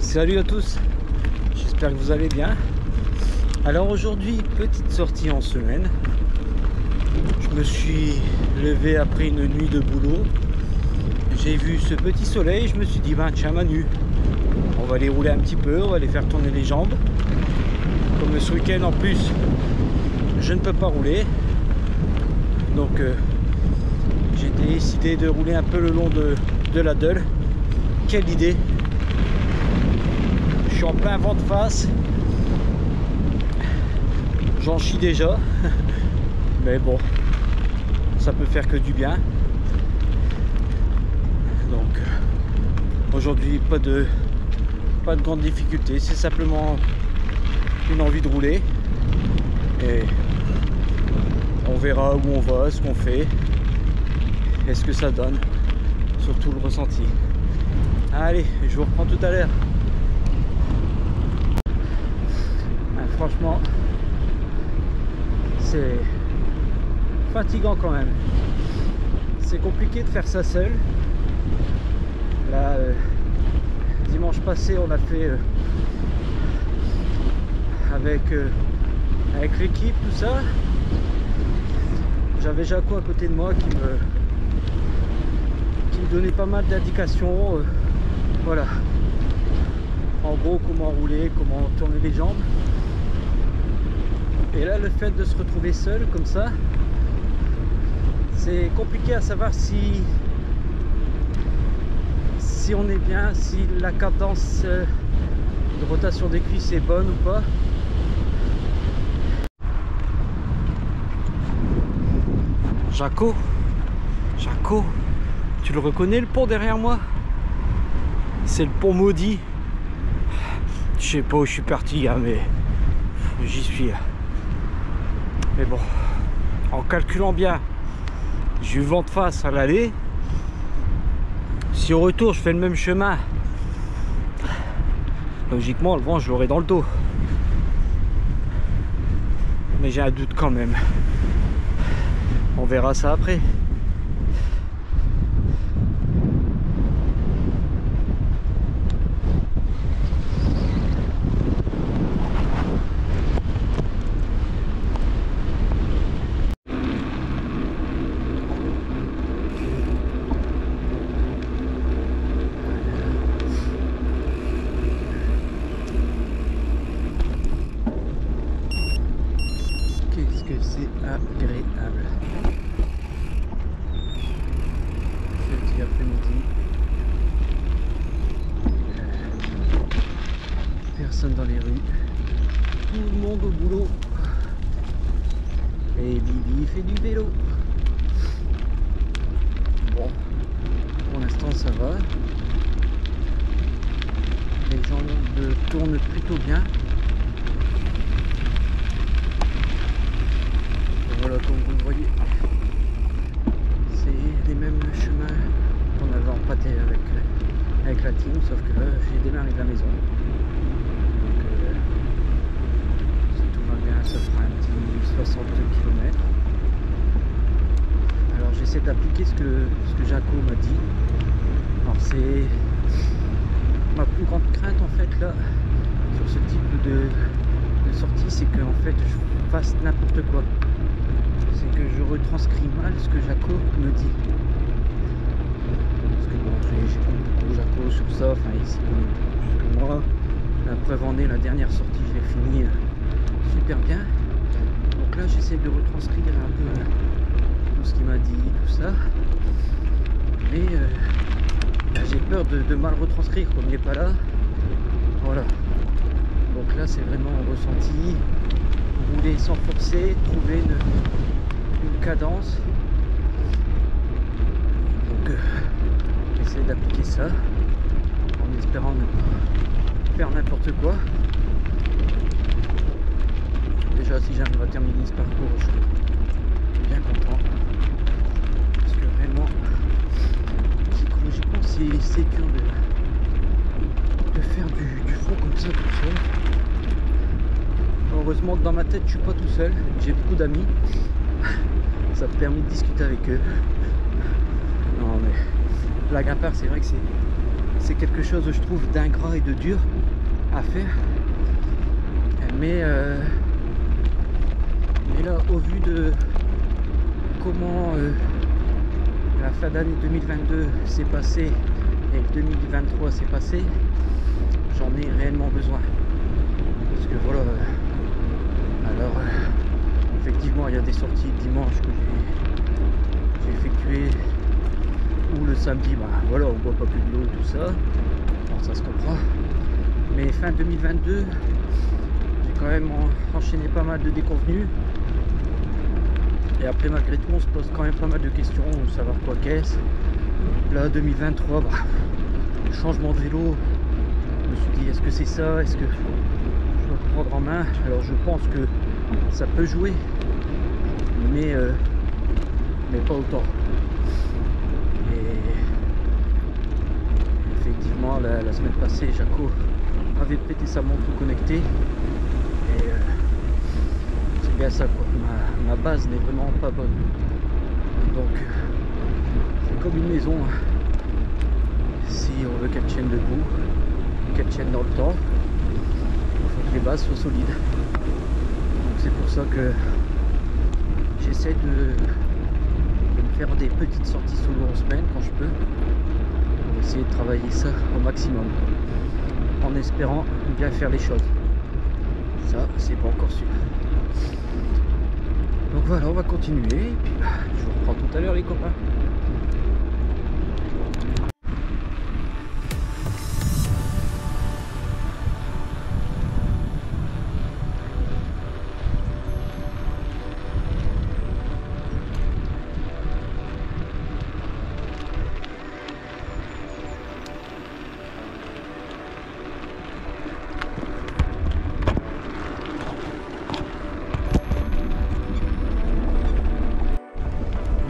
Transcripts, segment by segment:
Salut à tous, j'espère que vous allez bien. Alors aujourd'hui, petite sortie en semaine. Je me suis levé après une nuit de boulot. J'ai vu ce petit soleil, je me suis dit, ben tiens Manu, on va aller rouler un petit peu, on va aller faire tourner les jambes. Comme ce week-end en plus, je ne peux pas rouler. Donc j'ai décidé de rouler un peu le long de la Deule. Quelle idée! Je suis en plein vent de face. J'en chie déjà. Mais bon, ça peut faire que du bien. Donc aujourd'hui pas de grande difficulté, c'est simplement une envie de rouler et on verra où on va, ce qu'on fait et ce que ça donne, surtout le ressenti. Allez, je vous reprends tout à l'heure. Franchement, c'est fatigant quand même. C'est compliqué de faire ça seul. Là, dimanche passé, on a fait avec l'équipe, tout ça. J'avais Jaco à côté de moi qui me donnait pas mal d'indications. Voilà. En gros, comment rouler, comment tourner les jambes. Et là, le fait de se retrouver seul comme ça, c'est compliqué à savoir si on est bien, si la cadence de rotation des cuisses est bonne ou pas. Jaco, tu le reconnais le pont derrière moi? C'est le pont maudit. Je sais pas où je suis parti, hein, mais j'y suis. Mais bon, en calculant bien, j'ai eu vent de face à l'aller. Si au retour je fais le même chemin, logiquement le vent je l'aurai dans le dos. Mais j'ai un doute quand même. On verra ça après. Qu'est-ce que c'est agréable. Jeudi après-midi. Personne dans les rues. Tout le monde au boulot. Et Bibi fait du vélo. Bon, pour l'instant ça va. Les jambes tournent plutôt bien. Voilà, comme vous le voyez, c'est les mêmes chemins qu'on avait emprunté avec la team, sauf que là j'ai démarré de la maison. Donc si tout va bien, ça fera un petit 60 km. Alors j'essaie d'appliquer ce que Jaco m'a dit. Alors c'est ma plus grande crainte en fait là sur ce type de sortie, c'est que en fait je fasse n'importe quoi. C'est que je retranscris mal ce que Jaco me dit. Parce que bon, j'écoute beaucoup Jaco sur ça, enfin ici plus que moi. La preuve en est, la dernière sortie, je l'ai finie super bien. Donc là, j'essaie de retranscrire un peu tout ce qu'il m'a dit, tout ça. Mais j'ai peur de mal retranscrire, comme il n'est pas là. Voilà. Donc là, c'est vraiment un ressenti. Rouler sans forcer, trouver une cadence. Donc j'essaie d'appliquer ça en espérant ne pas faire n'importe quoi. Déjà si j'arrive à terminer ce parcours, je suis bien content parce que réellement psychologiquement c'est dur de faire du fond comme ça tout seul. Heureusement que dans ma tête je suis pas tout seul, j'ai beaucoup d'amis. Ça me permet de discuter avec eux. Non mais blague à part, c'est vrai que c'est quelque chose, je trouve, d'ingrat et de dur à faire. Mais là, au vu de comment la fin d'année 2022 s'est passée et 2023 s'est passé, j'en ai réellement besoin. Parce que voilà, alors effectivement il y a des sorties dimanche que j'ai effectuées, ou le samedi, bah voilà, on boit pas plus de l'eau, tout ça, alors ça se comprend. Mais fin 2022, j'ai quand même enchaîné pas mal de déconvenus. Et après, malgré tout, on se pose quand même pas mal de questions, savoir quoi qu'est-ce. Là, 2023, bah, changement de vélo. Je me suis dit, est-ce que c'est ça? Est-ce que je dois prendre en main? Alors, je pense que ça peut jouer, mais pas autant. Et effectivement, la semaine passée, Jaco avait prêté sa montre connectée. Et c'est bien ça, quoi. Ma base n'est vraiment pas bonne. Donc, c'est comme une maison. Si on veut qu'elle tienne debout, qu'elle tienne dans le temps, il faut que les bases soient solides. Donc c'est pour ça que j'essaie de me faire des petites sorties solo en semaine quand je peux, pour essayer de travailler ça au maximum, en espérant bien faire les choses. Ça, c'est pas encore sûr. Donc voilà, on va continuer et puis je vous reprends tout à l'heure, les copains.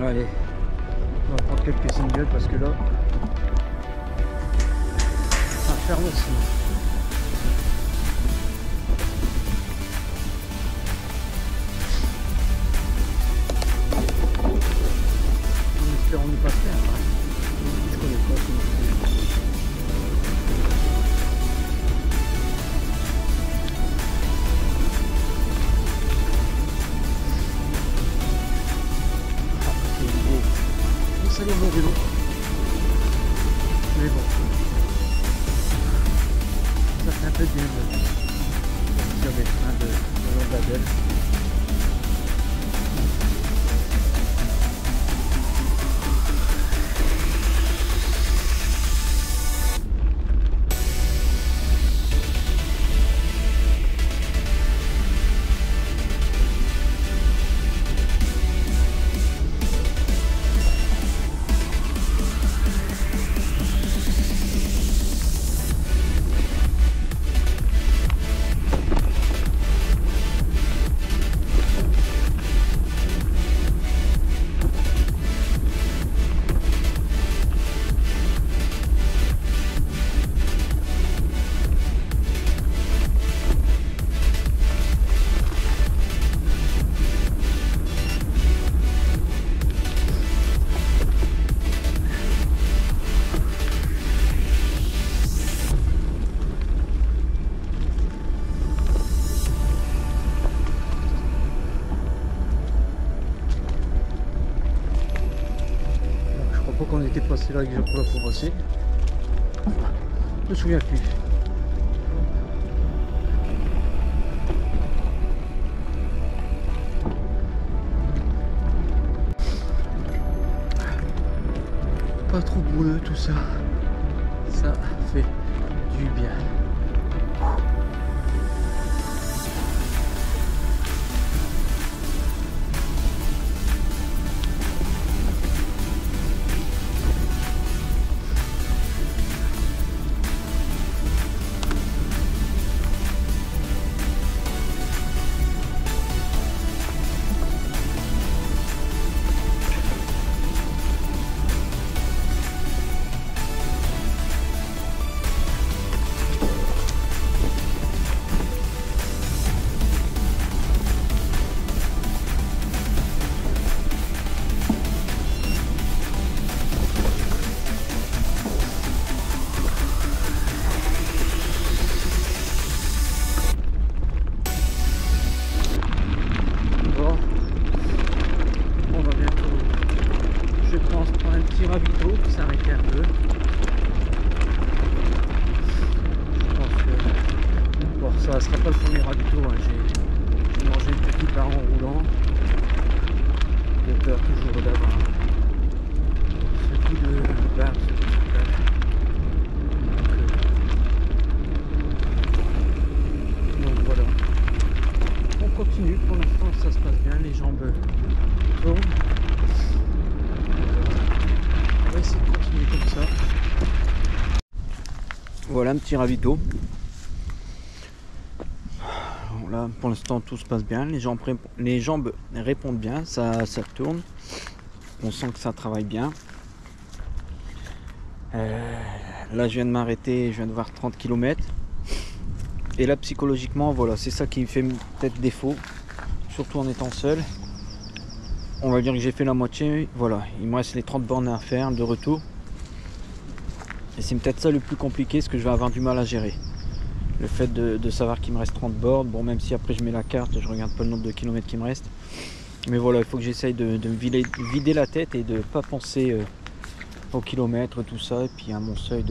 Allez, on va prendre quelques singles parce que là, ça va faire aussi. En espérant ne pas se faire. Je connais pas comment c'est. Salut mon vélo, mais bon, ça fait un peu bien de sortir des freins de long de la belle. Qu'on était passé là avec Jean-Paul pour passer. Je me souviens plus. Pas trop bouleux tout ça. Ça fait du bien. pas le premier ravito, hein. J'ai mangé une petite barre en roulant. J'ai peur toujours d'avoir ce coup de barre. Donc voilà. On continue, pour l'instant ça se passe bien, les jambes tournent. On va essayer de continuer comme ça. Voilà un petit ravito. Là pour l'instant tout se passe bien, les jambes répondent bien, ça tourne, on sent que ça travaille bien. Là je viens de m'arrêter, je viens de voir 30 km et là psychologiquement voilà, c'est ça qui me fait peut-être défaut, surtout en étant seul. On va dire que j'ai fait la moitié, voilà, il me reste les 30 bornes à faire de retour et c'est peut-être ça le plus compliqué, ce que je vais avoir du mal à gérer. Le fait de savoir qu'il me reste 30 bornes, bon même si après je mets la carte, je regarde pas le nombre de kilomètres qui me reste. Mais voilà, il faut que j'essaye de me vider la tête et de ne pas penser au kilomètre, tout ça. Et puis à mon seuil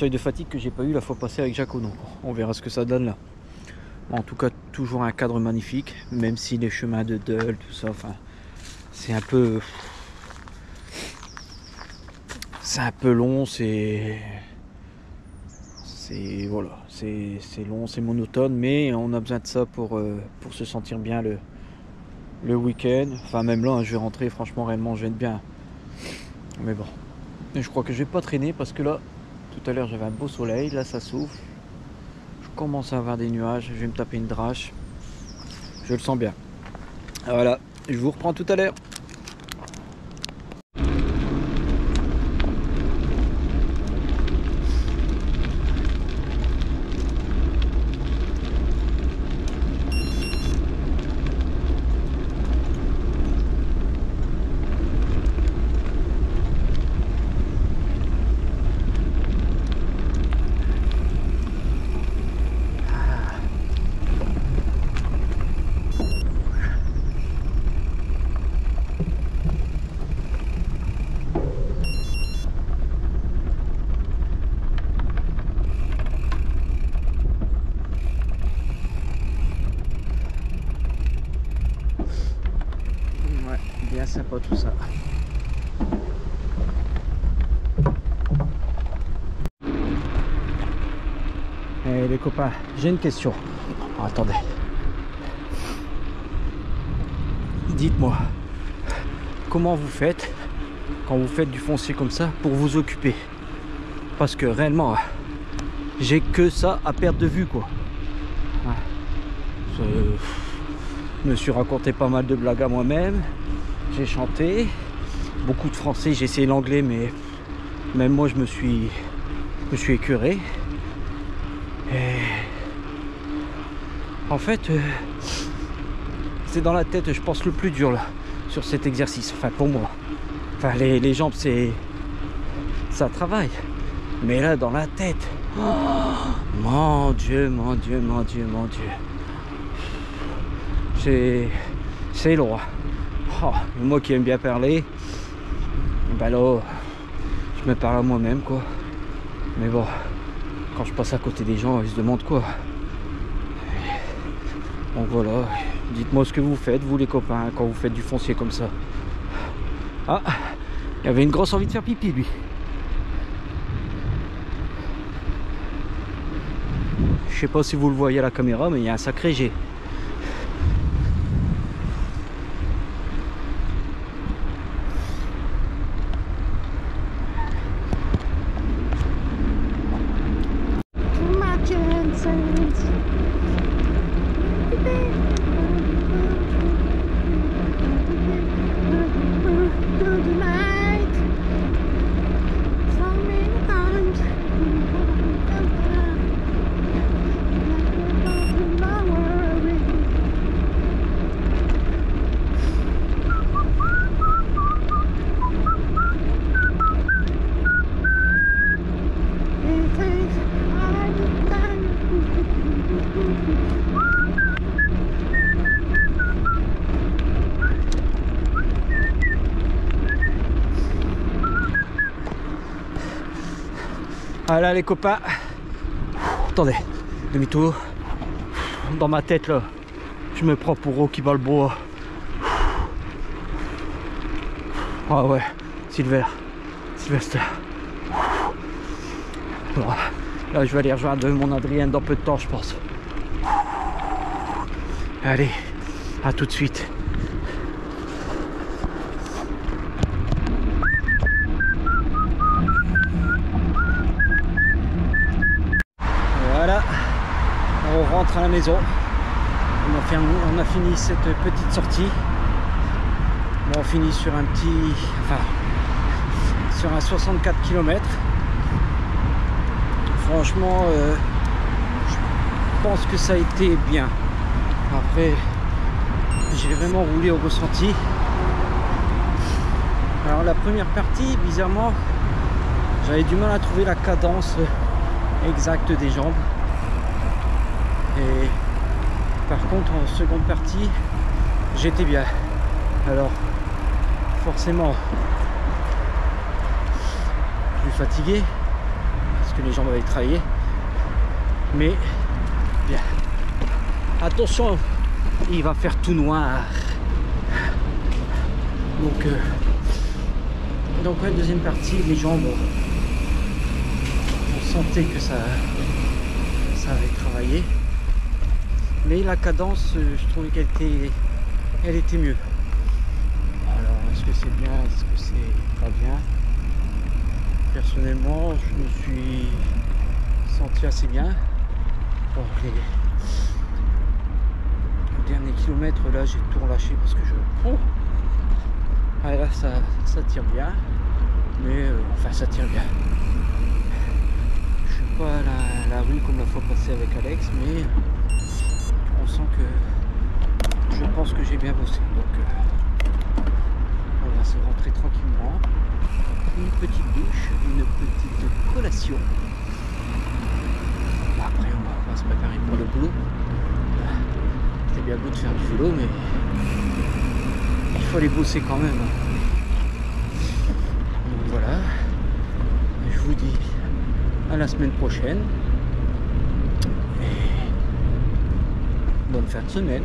de fatigue que j'ai pas eu la fois passée avec Jaco. Donc on verra ce que ça donne là. En tout cas, toujours un cadre magnifique, même si les chemins de Dole, tout ça, enfin, c'est un peu long, voilà, c'est long, c'est monotone, mais on a besoin de ça pour se sentir bien le week-end. Enfin même là, hein, je vais rentrer, franchement, réellement, je vais être bien. Mais bon, et je crois que je vais pas traîner parce que là, tout à l'heure, j'avais un beau soleil, là ça souffle. Je commence à avoir des nuages, je vais me taper une drache. Je le sens bien. Voilà, je vous reprends tout à l'heure. Bien sympa tout ça. Eh les copains, j'ai une question. Oh, attendez. Dites-moi, comment vous faites quand vous faites du foncier comme ça pour vous occuper? Parce que réellement, j'ai que ça à perdre de vue quoi. Je me suis raconté pas mal de blagues à moi-même. J'ai chanté beaucoup de français, j'ai essayé l'anglais, mais même moi je me suis écœuré. Et en fait, c'est dans la tête, je pense, le plus dur là sur cet exercice. Enfin pour moi. Enfin les jambes, ça travaille. Mais là dans la tête, oh, mon Dieu, mon Dieu, mon Dieu, mon Dieu. C'est loin. Oh, moi qui aime bien parler, ben là, je me parle à moi-même quoi. Mais bon, quand je passe à côté des gens, ils se demandent quoi. Donc voilà, dites-moi ce que vous faites, vous les copains, quand vous faites du foncier comme ça. Ah, il avait une grosse envie de faire pipi lui. Je sais pas si vous le voyez à la caméra, mais il y a un sacré jet. Voilà les copains, attendez, demi-tour. Dans ma tête là, je me prends pour Rocky Balboa. Ah ouais, Sylvester. Bon, là je vais aller rejoindre mon Adrien dans peu de temps je pense. Allez, à tout de suite. Voilà, on rentre à la maison. On a fini cette petite sortie. Bon, on finit sur un petit, enfin, sur un 64 km. Franchement, je pense que ça a été bien. Après, j'ai vraiment roulé au ressenti. Alors la première partie, bizarrement, j'avais du mal à trouver la cadence exacte des jambes. Et par contre, en seconde partie, j'étais bien. Alors, forcément, plus fatigué parce que les jambes avaient travaillé, mais bien. Attention, il va faire tout noir. Donc la deuxième partie, les jambes, on sentait que ça avait travaillé, mais la cadence, je trouvais qu'elle était mieux. Alors, est-ce que c'est bien, est-ce que c'est pas bien? Personnellement, je me suis senti assez bien. Bon, les derniers kilomètres, là, j'ai tout relâché parce que ah, là, ça tire bien. Mais, enfin, ça tire bien. Je suis pas à la rue comme la fois passée avec Alex, mais on sent que je pense que j'ai bien bossé. Donc, on va se rentrer tranquillement. Une petite douche, une petite collation. Après on va se préparer pour le boulot. C'est bien beau de faire du vélo, mais il faut aller bosser quand même. Donc voilà. Je vous dis à la semaine prochaine. Et bonne fin de semaine.